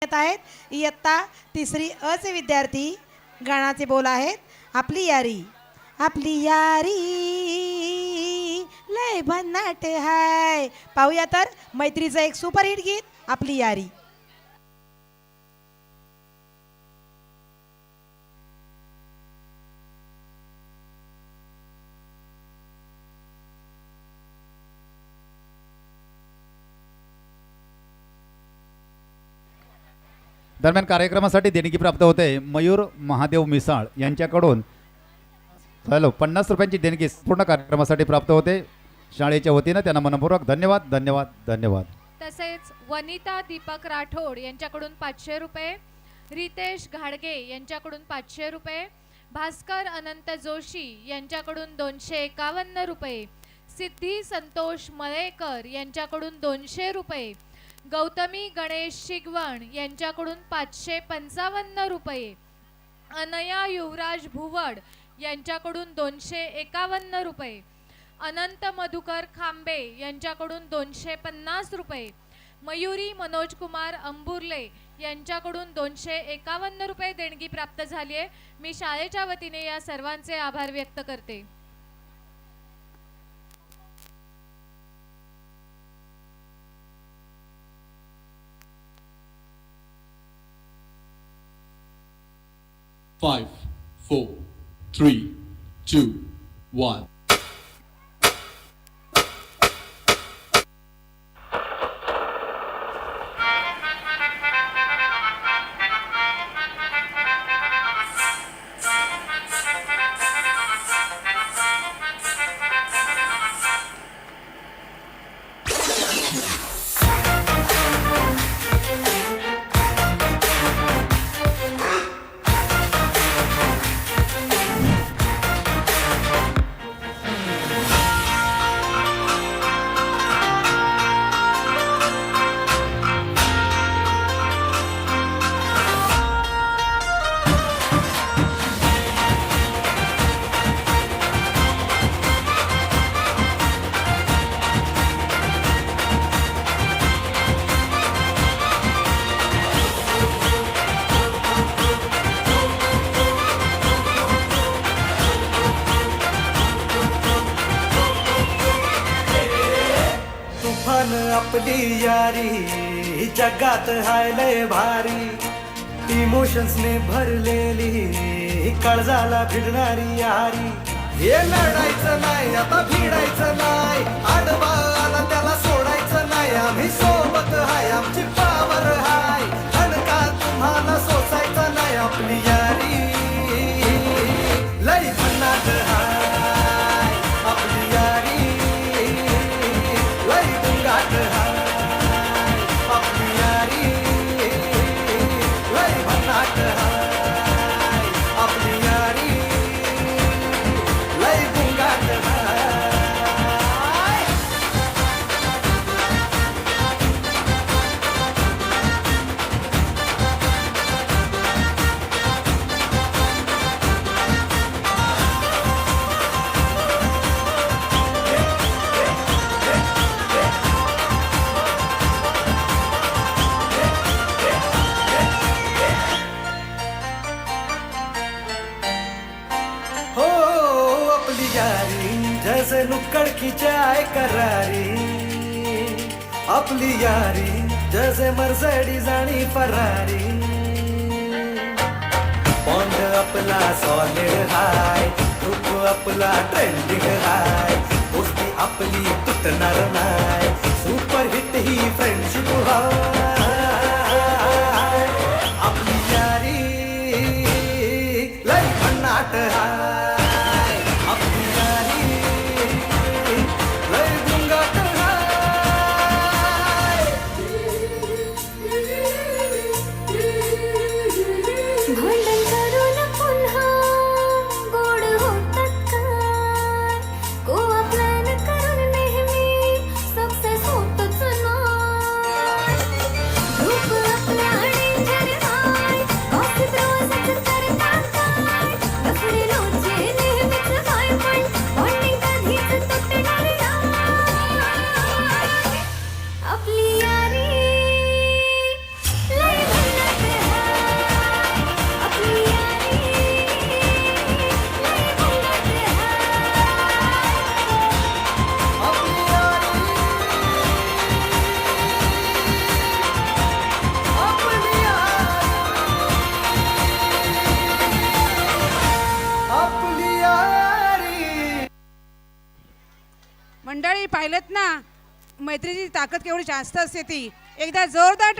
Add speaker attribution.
Speaker 1: येत आहेत इयत्ता तिसरी अ चे विद्यार्थी. गाण्याचे बोल आहेत आपली यारी लय भन्नाट हाय. पाहूया तर मैत्रीचं एक सुपरहिट गीत आपली यारी.
Speaker 2: दरम्यान कार्यक्रमासाठी देणगी प्राप्त होते मयूर महादेव मिसाळ यांच्याकडून 50 रुपयांची देणगी पूर्ण कार्यक्रमासाठी प्राप्त होते. शाळेच्या वतीनं त्यांना मनपूर्वक धन्यवाद धन्यवाद धन्यवाद.
Speaker 3: तसेच वनिता दीपक राठोड यांच्याकडून 500 रुपये, रितेश घाडगे यांच्याकडून 500 रुपये, भास्कर अनंत जोशी यांच्याकडून 251 रुपये, सिद्धी संतोष मळेकर यांच्याकडून 200 रुपये, गौतमी गणेश शिगवण यांच्याकडून 555 रुपये, अनया युवराज भुवड यांच्याकडून 251 रुपये, अनंत मधुकर खांबे यांच्याकडून 250 रुपये, मयुरी मनोज कुमार अंबुर्ले यांच्याकडून 251 रुपये देणगी प्राप्त झाली आहे. मी शाळेच्या वतीने या सर्वांचे आभार व्यक्त करते.
Speaker 4: Five, 4, 3, 2, 1.
Speaker 5: आपली यारी जगात हाय लय भारी, इमोशन्स ने भरलेली काळजाला भिडणारी यारी. हे लढायचं नाही आता भिडायचं नाही, आडवा आला त्याला सोडायचं नाही. आम्ही सोबत हाय आमची पावर हाय, अनका तुम्हाला सोसायचा नाही. आपली यारी लय भन्नाट हाय, आपली यारी लय गुंगाट हाय, आपली यारी लय भन्नाट हाय, आपली यारी लय गुंगाट हाय. जैसे नुक्कड़ की चाय करारी, आपली यारी जैसे मर्सिडीज आणि फरारी. बॉन्ड आपला सॉलिड हाय, ग्रुप आपला ट्रेंडिंग हाय, गोष्टी आपली तुटणार नाही, सुपर हिट ही फ्रेंडशिप हाय. आपली यारी लय भन्नाट हाय, आपली यारी लय
Speaker 6: मंडळी पाहिलं ना मैत्रीची ताकद केवढी जास्त असते ती. एकदा जोरदार